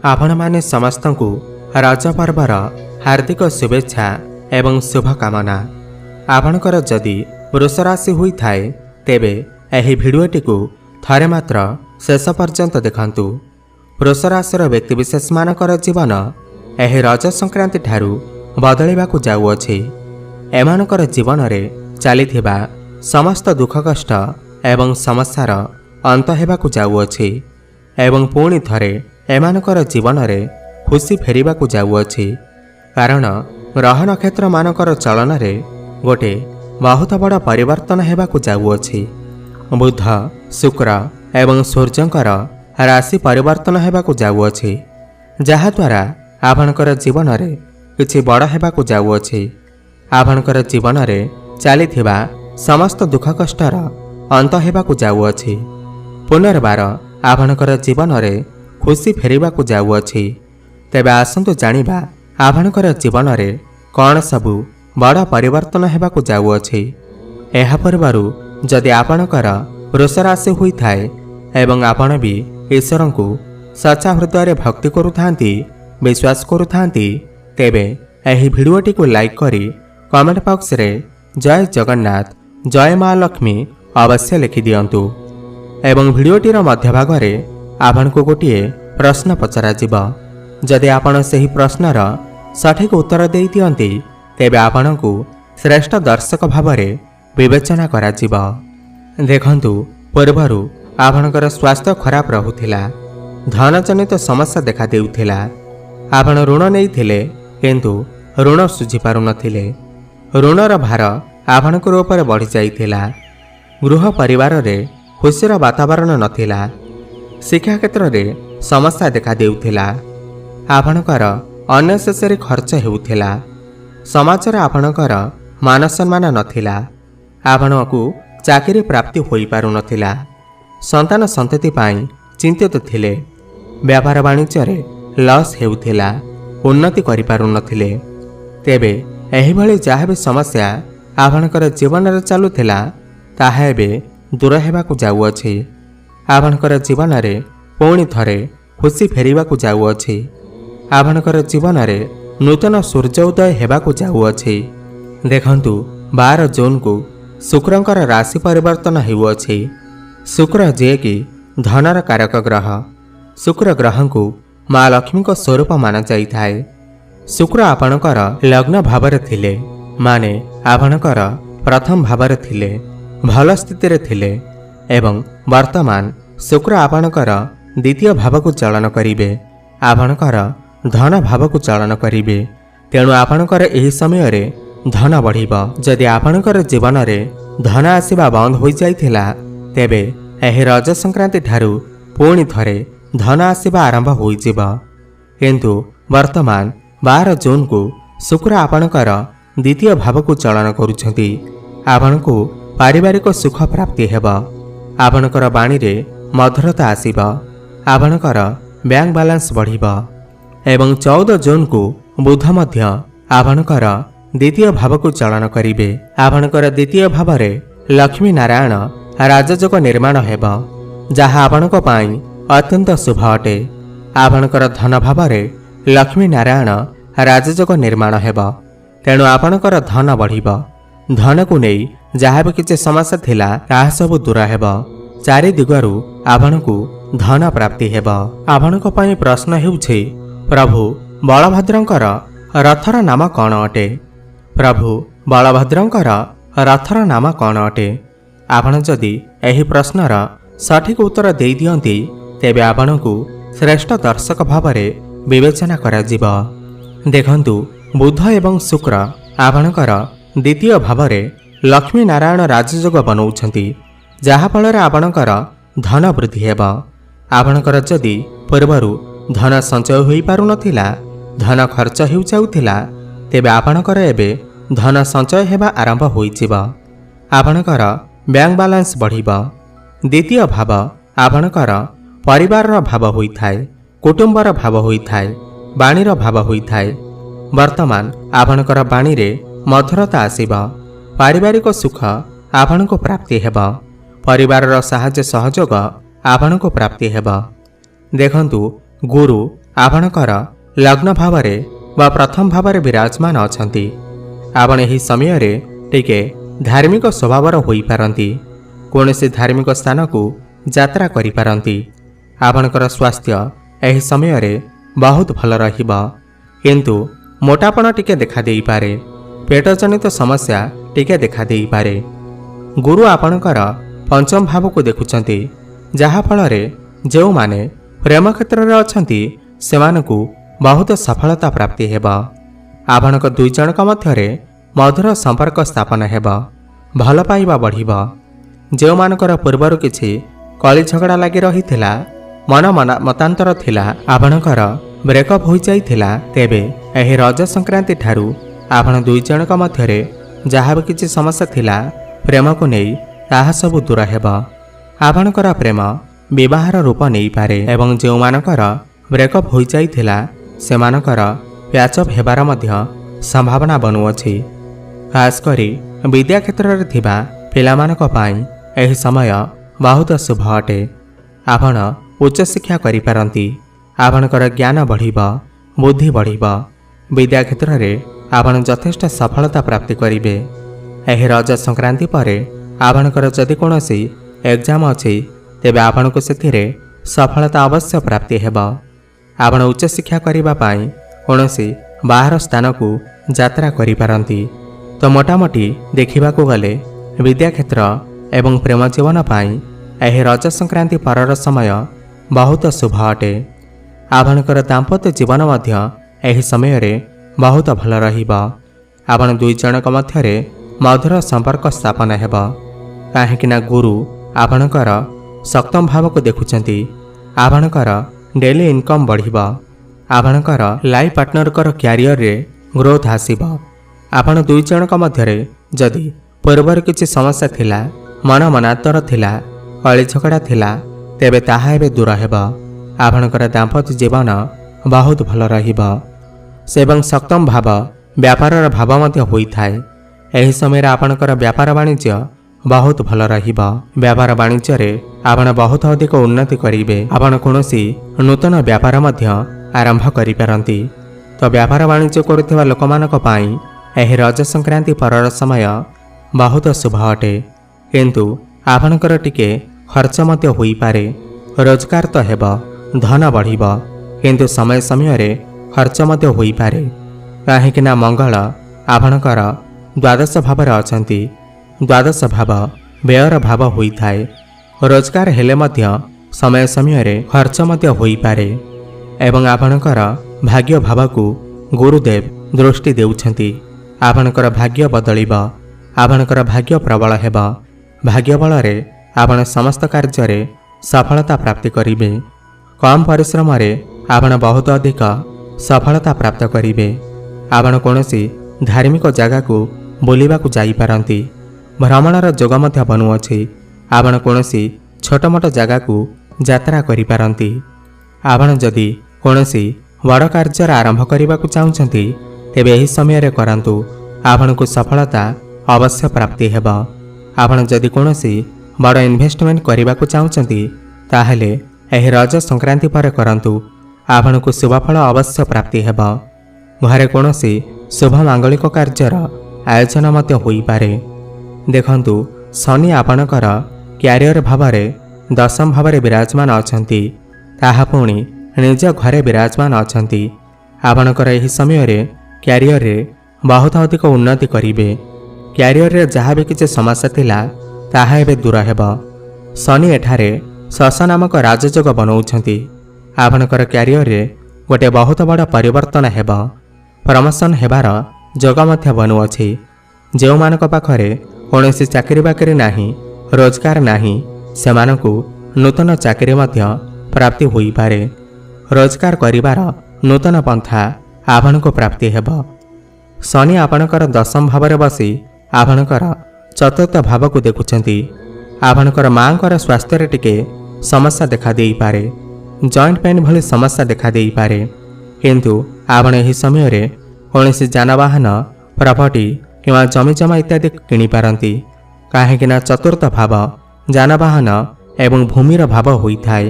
आपणमाने समस्तଙ୍କୁ रज पर्वर हार्दिक शुभेच्छा एवं शुभकामना। आपणकर जदि वृष राशि होइथाए तेबे एही भिडियोटिकु थरे मात्र शेष पर्यंत देखंतु। वृष राशिर व्यक्तिविशेष मानकर जीवन एही रज संक्रांति ठारू बदलिबाकु जाउअछि। एमानकर जीवन रे चलिथिबा समस्त दुख कष्ट एवं समस्यार अंत हेबाकु जाउअछि एवं पुणी थरे एमानकर जीवन रे खुशी फेरिबाकु जाउअछि। कारण ग्रह नक्षत्र मानकर चलन रे गोटे बहुत बड़ परिवर्तन हेबाकु जाउअछि। बुध शुक्र एवं सूर्यंकर राशि परिवर्तन हेबाकु जाउअछि, जहा द्वारा आपणकर जीवन रे किछि बड़ हेबाकु जाउअछि। आपणकर जीवन रे चलिथिबा समस्त दुख कष्टर अंत हेबाकु जाउअछि। पुनर्बार आपणकर जीवन रे खुशी फेरिबाकु जाउअछि। तेबे आसंतु जानिबा आपणकर जीवन रे कौन सबु बड़ परिवर्तन हेबाकु जाउअछि। एहा पूर्वरु जदि आपणकर वृष राशि होइथाए एवं आपण भी ईश्वरंकु सच्चा हृदय रे भक्ति करुथांती, विश्वास करुथांती, तेबे एही भिडियोटिकु लाइक करी कमेंट बॉक्स रे जय जगन्नाथ जय मां लक्ष्मी अवश्य लिखि दियंतु। एवं भिडियोटीर मध्य भाग रे आपनकु गोटिए प्रश्न पचरा जिवो। जदि आपण सही प्रश्नर सठिक उत्तर देई दियंती तेबे आपनकु श्रेष्ठ दर्शक भावरे विवेचना करा जिवो। देखंतु पूर्वरु आपनकर स्वास्थ्य खराब रहुथिला, धन जनित समस्या देखा देउथिला, आपण ऋण नेइथिले किंतु ऋण सुझी पारु नथिले, ऋणर भार आपनकर ऊपर बढ़ी जाइथिला, गृह परिवार रे खुशीर वातावरण नथिला, शिक्षा क्षेत्र रे समस्या देखा देउथिला, आपनकर अननेसेसरी खर्च हेउथिला, समाज रे आपनकर मान सम्मान नथिला, आपनकु चाकरी प्राप्ति होई पारु नथिला, संतान संतति पाई चिंतित थिले, व्यापार वाणिज्य रे लॉस हेउथिला, उन्नति करि पारु नथिले। तेबे एही भली जाहा भी समस्या आपनकर जीवन रे चालुथिला ताहा एबे दूर हेबाकु जाउअछि। आपनकर जीवन रे पुणी थरे खुशी फेरिबाकु जाउअछि। आपनकर जीवन रे नूतन सूर्य उदय हेबाकु जाउअछि। देखंतु 12 जून को शुक्रंकर राशि परिवर्तन हेउअछि। शुक्र जे कि धनर कारक ग्रह, शुक्र ग्रह को मां लक्ष्मी को स्वरूप माना जाइथाए। शुक्र आपणकर लग्न भावरे थिले माने आपणकर प्रथम भावरे थिले, भल स्थिति रे थिले एवं वर्तमान शुक्र आपणकर द्वितीय भाव को चलन करिवे, आपणकर धन भाव को चलन करिवे। तेणु आपणकर एही समय रे धन बढ़िबो। जदि आपणकर जीवन रे धन आसीबा बंद होई जाइथिला तेबे एही रज संक्रांति ठारू पुणी थरे धन आसीबा आरंभ होई जिवो। किंतु वर्तमान 12 जून को शुक्र आपणकर द्वितीय भाव को चलन करुछंती। आपणकु पारिवारिक सुख प्राप्ति हेबो, आपणकर बाणी रे मधुरता आसीबो, आपणकर बैंक बैलेंस बढ़िबो। एवं 14 जून को बुध मध्य आपणकर द्वितीय भाव को चलन करिवे। आपणकर द्वितीय भाव रे लक्ष्मी नारायण राजयोग निर्माण हेबो, जहा आपणक पाई अत्यंत शुभ अटे। आपणकर धन भाव रे लक्ष्मी नारायण राजयोग निर्माण हेबो, तेणु आपणकर धन बढ़िबो। धन को नहीं जहा भी किछि समस्या थिला ताहा सब दूर हेबो। चारि दिगरु आपणकु धन प्राप्ति हेबो। आपणक पाई प्रश्न हेउछि, प्रभु बलभद्रंकर रथर नाम कौन अटे? प्रभु बलभद्रंकर रथर नाम कौन अटे? आपण जदि एही प्रश्नर सठिक उत्तर देई दियंती तेबे आपणकु श्रेष्ठ दर्शक भावरे विवेचना करा जिवो। देखंतु बुध एवं शुक्र आपणकर द्वितीय भावरे लक्ष्मी नारायण राजयोग बनौछंती, जहा फଳରେ आपणकर धन वृद्धि हेबो। आपणकर जदि पूर्वरु धन संचय होई पारु नथिला, धन खर्च हेउ जाउथिला, तेबे आपणकर एबे धन संचय हेबा आरंभ होई जिवो। आपणकर बैंक बैलेंस बढ़िबो। द्वितीय भाव आपणकर परिवारर भाव होइथाए, कुटुंबर भाव होइथाए, बाणीर भाव होइथाए। वर्तमान आपणकर बाणी रे मधुरता आसीबो, पारिवारिक सुख आपणको प्राप्ति हेबो, परिवारर साहाय्य सहयोग आपणको प्राप्ति हेबो। देखंतु गुरु ଆପଣଙ୍କର ଲଗ୍ନ ଭାବରେ ବା ପ୍ରଥମ ଭାବରେ ବିରାଜମାନ ଅଛନ୍ତି। ଆପଣ ଏହି ସମୟରେ ଟିକେ ଧାର୍ମିକ ସ୍ୱଭାବର ହୋଇପାରନ୍ତି। କୌଣସି ଧାର୍ମିକ ସ୍ଥାନକୁ ଯାତ୍ରା କରିପାରନ୍ତି। ଆପଣଙ୍କର ସ୍ୱାସ୍ଥ୍ୟ ଏହି ସମୟରେ ବହୁତ ଭଲ ରହିବ, କିନ୍ତୁ ମୋଟାପଣ ଟିକେ ଦେଖାଦେଇପାରେ। ପେଟଜନିତ ସମସ୍ୟା ଟିକେ ଦେଖାଦେଇପାରେ। ଗୁରୁ ଆପଣଙ୍କର ପଞ୍ଚମ ଭାବକୁ ଦେଖୁଛନ୍ତି, ଯାହାଫଳରେ ଯେଉଁମାନେ ପ୍ରେମ କ୍ଷେତ୍ରରେ ଅଛନ୍ତି ସେମାନଙ୍କୁ ବହୁତ ସଫଳତା ପ୍ରାପ୍ତି ହେବ। ଆପଣଙ୍କ ଦୁଇ ଜଣଙ୍କ ମଧ୍ୟରେ ମଧୁର ସମ୍ପର୍କ ସ୍ଥାପନ ହେବ। ଭଲ ପାଇବା ବଢ଼ିବ। ଯେଉଁମାନଙ୍କର ପୂର୍ବରୁ କିଛି କଳି ଝଗଡ଼ା ଲାଗି ରହିଥିଲା, ମତାନ୍ତର ଥିଲା, ଆପଣଙ୍କର ବ୍ରେକଅପ୍ ହୋଇଯାଇଥିଲା, ତେବେ ଏହି ରଜ ସଂକ୍ରାନ୍ତି ଠାରୁ ଆପଣ ଦୁଇ ଜଣଙ୍କ ମଧ୍ୟରେ ଯାହା ବି କିଛି ସମସ୍ୟା ଥିଲା ପ୍ରେମକୁ ନେଇ, ତାହା ସବୁ ଦୂର ହେବ। ଆପଣଙ୍କର ପ୍ରେମ ବିବାହର ରୂପ ନେଇପାରେ ଏବଂ ଯେଉଁମାନଙ୍କର ବ୍ରେକଅପ୍ ହୋଇଯାଇଥିଲା ସେମାନଙ୍କର ପ୍ୟାଚଅପ୍ ହେବାର ମଧ୍ୟ ସମ୍ଭାବନା ବନୁଅଛି। ଖାସ୍ କରି ବିଦ୍ୟା କ୍ଷେତ୍ରରେ ଥିବା ପିଲାମାନଙ୍କ ପାଇଁ ଏହି ସମୟ ବହୁତ ଶୁଭ ଅଟେ। ଆପଣ ଉଚ୍ଚଶିକ୍ଷା କରିପାରନ୍ତି। ଆପଣଙ୍କର ଜ୍ଞାନ ବଢ଼ିବ, ବୁଦ୍ଧି ବଢ଼ିବ। ବିଦ୍ୟା କ୍ଷେତ୍ରରେ ଆପଣ ଯଥେଷ୍ଟ ସଫଳତା ପ୍ରାପ୍ତି କରିବେ। ଏହି ରଜ ସଂକ୍ରାନ୍ତି ପରେ ଆପଣଙ୍କର ଯଦି କୌଣସି ଏକ୍ଜାମ ଅଛି, ତେବେ ଆପଣଙ୍କୁ ସେଥିରେ ସଫଳତା ଅବଶ୍ୟ ପ୍ରାପ୍ତି ହେବ। ଆପଣ ଉଚ୍ଚଶିକ୍ଷା କରିବା ପାଇଁ କୌଣସି ବାହାର ସ୍ଥାନକୁ ଯାତ୍ରା କରିପାରନ୍ତି। ତ ମୋଟାମୋଟି ଦେଖିବାକୁ ଗଲେ ବିଦ୍ୟା କ୍ଷେତ୍ର ଏବଂ ପ୍ରେମ ଜୀବନ ପାଇଁ ଏହି ରଜ ସଂକ୍ରାନ୍ତି ପରର ସମୟ ବହୁତ ଶୁଭ ଅଟେ। ଆପଣଙ୍କର ଦାମ୍ପତ୍ୟ ଜୀବନ ମଧ୍ୟ ଏହି ସମୟରେ ବହୁତ ଭଲ ରହିବ। ଆପଣ ଦୁଇ ଜଣଙ୍କ ମଧ୍ୟରେ ମଧୁର ସମ୍ପର୍କ ସ୍ଥାପନ ହେବ, କାହିଁକିନା ଗୁରୁ ଆପଣଙ୍କର ସପ୍ତମ ଭାବକୁ ଦେଖୁଛନ୍ତି। ଆପଣଙ୍କର ଡେଲି ଇନକମ୍ ବଢ଼ିବ। ଆପଣଙ୍କର ଲାଇଫ୍ ପାର୍ଟନରଙ୍କର କ୍ୟାରିୟରରେ ଗ୍ରୋଥ୍ ଆସିବ। ଆପଣ ଦୁଇ ଜଣଙ୍କ ମଧ୍ୟରେ ଯଦି ପୂର୍ବରୁ କିଛି ସମସ୍ୟା ଥିଲା, ମନାନ୍ତର ଥିଲା, କଳି ଝଗଡ଼ା ଥିଲା, ତେବେ ତାହା ଏବେ ଦୂର ହେବ। ଆପଣଙ୍କର ଦାମ୍ପତ୍ୟ ଜୀବନ ବହୁତ ଭଲ ରହିବ। ଏବଂ ସପ୍ତମ ଭାବ ବ୍ୟାପାରର ଭାବ ମଧ୍ୟ ହୋଇଥାଏ। ଏହି ସମୟରେ ଆପଣଙ୍କର ବ୍ୟାପାର ବାଣିଜ୍ୟ ବହୁତ ଭଲ ରହିବ। ବ୍ୟାପାର ବାଣିଜ୍ୟରେ ଆପଣ ବହୁତ ଅଧିକ ଉନ୍ନତି କରିବେ। ଆପଣ କୌଣସି ନୂତନ ବ୍ୟାପାର ମଧ୍ୟ ଆରମ୍ଭ କରିପାରନ୍ତି। ତ ବ୍ୟାପାର ବାଣିଜ୍ୟ କରୁଥିବା ଲୋକମାନଙ୍କ ପାଇଁ ଏହି ରଜ ସଂକ୍ରାନ୍ତି ପରର ସମୟ ବହୁତ ଶୁଭ ଅଟେ, କିନ୍ତୁ ଆପଣଙ୍କର ଟିକେ ଖର୍ଚ୍ଚ ମଧ୍ୟ ହୋଇପାରେ। ରୋଜଗାର ତ ହେବ, ଧନ ବଢ଼ିବ, କିନ୍ତୁ ସମୟ ସମୟରେ ଖର୍ଚ୍ଚ ମଧ୍ୟ ହୋଇପାରେ, କାହିଁକିନା ମଙ୍ଗଳ ଆପଣଙ୍କର ଦ୍ୱାଦଶ ଭାବରେ ଅଛନ୍ତି। ଦ୍ୱାଦଶ ଭାବ ବ୍ୟୟର ଭାବ ହୋଇଥାଏ। ରୋଜଗାର ହେଲେ ମଧ୍ୟ ସମୟ ସମୟରେ ଖର୍ଚ୍ଚ ମଧ୍ୟ ହୋଇପାରେ ଏବଂ ଆପଣଙ୍କର ଭାଗ୍ୟ ଭାବକୁ ଗୁରୁଦେବ ଦୃଷ୍ଟି ଦେଉଛନ୍ତି। ଆପଣଙ୍କର ଭାଗ୍ୟ ବଦଳିବ। ଆପଣଙ୍କର ଭାଗ୍ୟ ପ୍ରବଳ ହେବ। ଭାଗ୍ୟ ବଳରେ ଆପଣ ସମସ୍ତ କାର୍ଯ୍ୟରେ ସଫଳତା ପ୍ରାପ୍ତି କରିବେ। କମ୍ ପରିଶ୍ରମରେ ଆପଣ ବହୁତ ଅଧିକ ସଫଳତା ପ୍ରାପ୍ତ କରିବେ। ଆପଣ କୌଣସି ଧାର୍ମିକ ଜାଗାକୁ ବୁଲିବାକୁ ଯାଇପାରନ୍ତି। ଭ୍ରମଣର ଯୋଗ ମଧ୍ୟ ବନୁଅଛି। ଆପଣ କୌଣସି ଛୋଟ ମୋଟ ଜାଗାକୁ ଯାତ୍ରା କରିପାରନ୍ତି। ଆପଣ ଯଦି କୌଣସି ବଡ଼ କାର୍ଯ୍ୟର ଆରମ୍ଭ କରିବାକୁ ଚାହୁଁଛନ୍ତି, ତେବେ ଏହି ସମୟରେ କରନ୍ତୁ। ଆପଣଙ୍କୁ ସଫଳତା ଅବଶ୍ୟ ପ୍ରାପ୍ତି ହେବ। ଆପଣ ଯଦି କୌଣସି ବଡ଼ ଇନଭେଷ୍ଟମେଣ୍ଟ କରିବାକୁ ଚାହୁଁଛନ୍ତି, ତାହେଲେ ଏହି ରଜ ସଂକ୍ରାନ୍ତି ପରେ କରନ୍ତୁ। ଆପଣଙ୍କୁ ଶୁଭଫଳ ଅବଶ୍ୟ ପ୍ରାପ୍ତି ହେବ। ଘରେ କୌଣସି ଶୁଭ ମାଙ୍ଗଳିକ କାର୍ଯ୍ୟର ଆୟୋଜନ ମଧ୍ୟ ହୋଇପାରେ। ଦେଖନ୍ତୁ, ଶନି ଆପଣଙ୍କର କ୍ୟାରିୟର ଭାବରେ ଦଶମ ଭାବରେ ବିରାଜମାନ ଅଛନ୍ତି। ତାହା ପୁଣି ନିଜ ଘରେ ବିରାଜମାନ ଅଛନ୍ତି। ଆପଣଙ୍କର ଏହି ସମୟରେ କ୍ୟାରିୟରରେ ବହୁତ ଅଧିକ ଉନ୍ନତି କରିବେ। କ୍ୟାରିୟରରେ ଯାହା ବି କିଛି ସମସ୍ୟା ଥିଲା, ତାହା ଏବେ ଦୂର ହେବ। ଶନି ଏଠାରେ ଶଶ ନାମକ ରାଜଯୋଗ ବନଉଛନ୍ତି। ଆପଣଙ୍କର କ୍ୟାରିୟରରେ ଗୋଟିଏ ବହୁତ ବଡ଼ ପରିବର୍ତ୍ତନ ହେବ। ପ୍ରମୋସନ୍ ହେବାର ଯୋଗ ମଧ୍ୟ ବନୁଅଛି। ଯେଉଁମାନଙ୍କ ପାଖରେ କୌଣସି ଚାକିରି ବାକିରି ନାହିଁ, ରୋଜଗାର ନାହିଁ, ସେମାନଙ୍କୁ ନୂତନ ଚାକିରି ମଧ୍ୟ ପ୍ରାପ୍ତି ହୋଇପାରେ। ରୋଜଗାର କରିବାର ନୂତନ ପନ୍ଥା ଆପଣଙ୍କୁ ପ୍ରାପ୍ତି ହେବ। ଶନି ଆପଣଙ୍କର ଦଶମ ଭାବରେ ବସି ଆପଣଙ୍କର ଚତୁର୍ଥ ଭାବକୁ ଦେଖୁଛନ୍ତି। ଆପଣଙ୍କର ମାଙ୍କର ସ୍ୱାସ୍ଥ୍ୟରେ ଟିକେ ସମସ୍ୟା ଦେଖାଦେଇପାରେ। ଜଏଣ୍ଟ ପେନ୍ ଭଳି ସମସ୍ୟା ଦେଖାଦେଇପାରେ, କିନ୍ତୁ ଆପଣ ଏହି ସମୟରେ କୌଣସି ଯାନବାହନ, ପ୍ରପର୍ଟି କିମ୍ବା ଜମିଜମା ଇତ୍ୟାଦି କିଣିପାରନ୍ତି, କାହିଁକିନା ଚତୁର୍ଥ ଭାବ ଯାନବାହନ ଏବଂ ଭୂମିର ଭାବ ହୋଇଥାଏ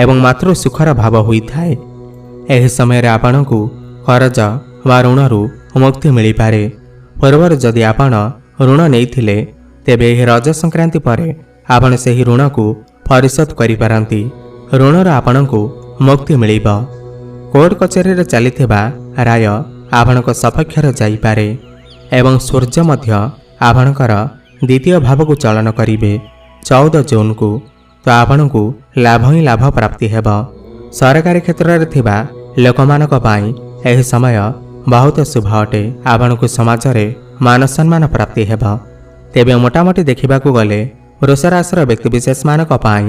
ଏବଂ ମାତୃ ସୁଖର ଭାବ ହୋଇଥାଏ। ଏହି ସମୟରେ ଆପଣଙ୍କୁ କରଜ ବା ଋଣରୁ ମୁକ୍ତି ମିଳିପାରେ। ପୂର୍ବରୁ ଯଦି ଆପଣ ଋଣ ନେଇଥିଲେ ତେବେ ଏହି ରଜ ସଂକ୍ରାନ୍ତି ପରେ ଆପଣ ସେହି ଋଣକୁ ପରିଶୋଧ କରିପାରନ୍ତି। ଋଣରୁ ଆପଣଙ୍କୁ ମୁକ୍ତି ମିଳିବ। କୋର୍ଟ କଚେରୀରେ ଚାଲିଥିବା ରାୟ ଆପଣଙ୍କ ସପକ୍ଷରେ ଯାଇପାରେ ଏବଂ ସୂର୍ଯ୍ୟ ମଧ୍ୟ ଆପଣଙ୍କର ଦ୍ୱିତୀୟ ଭାବକୁ ଚଳନ କରିବେ 14 ଜୁନକୁ। ତ ଆପଣଙ୍କୁ ଲାଭ ହିଁ ଲାଭ ପ୍ରାପ୍ତି ହେବ। ସରକାରୀ କ୍ଷେତ୍ରରେ ଥିବା ଲୋକମାନଙ୍କ ପାଇଁ ଏହି ସମୟ ବହୁତ ଶୁଭ ଅଟେ। ଆପଣଙ୍କୁ ସମାଜରେ ମାନ ସମ୍ମାନ ପ୍ରାପ୍ତି ହେବ। ତେବେ ମୋଟାମୋଟି ଦେଖିବାକୁ ଗଲେ ବୃଷ ରାଶିର ବ୍ୟକ୍ତିବିଶେଷମାନଙ୍କ ପାଇଁ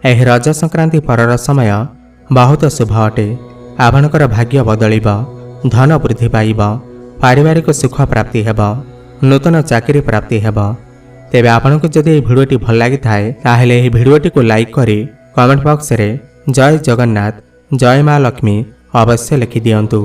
ଏହି ରଜ ସଂକ୍ରାନ୍ତି ପରର ସମୟ ବହୁତ ଶୁଭ ଅଟେ। ଆପଣଙ୍କର ଭାଗ୍ୟ ବଦଳିବ, ଧନ ବୃଦ୍ଧି ପାଇବ, ପାରିବାରିକ ସୁଖ ପ୍ରାପ୍ତି ହେବ, ନୂତନ ଚାକିରି ପ୍ରାପ୍ତି ହେବ। ତେବେ ଆପଣଙ୍କୁ ଯଦି ଏହି ଭିଡ଼ିଓଟି ଭଲ ଲାଗିଥାଏ ତାହେଲେ ଏହି ଭିଡ଼ିଓଟିକୁ ଲାଇକ୍ କରି କମେଣ୍ଟ ବକ୍ସରେ ଜୟ ଜଗନ୍ନାଥ, ଜୟ ମା ଲକ୍ଷ୍ମୀ ଅବଶ୍ୟ ଲେଖିଦିଅନ୍ତୁ।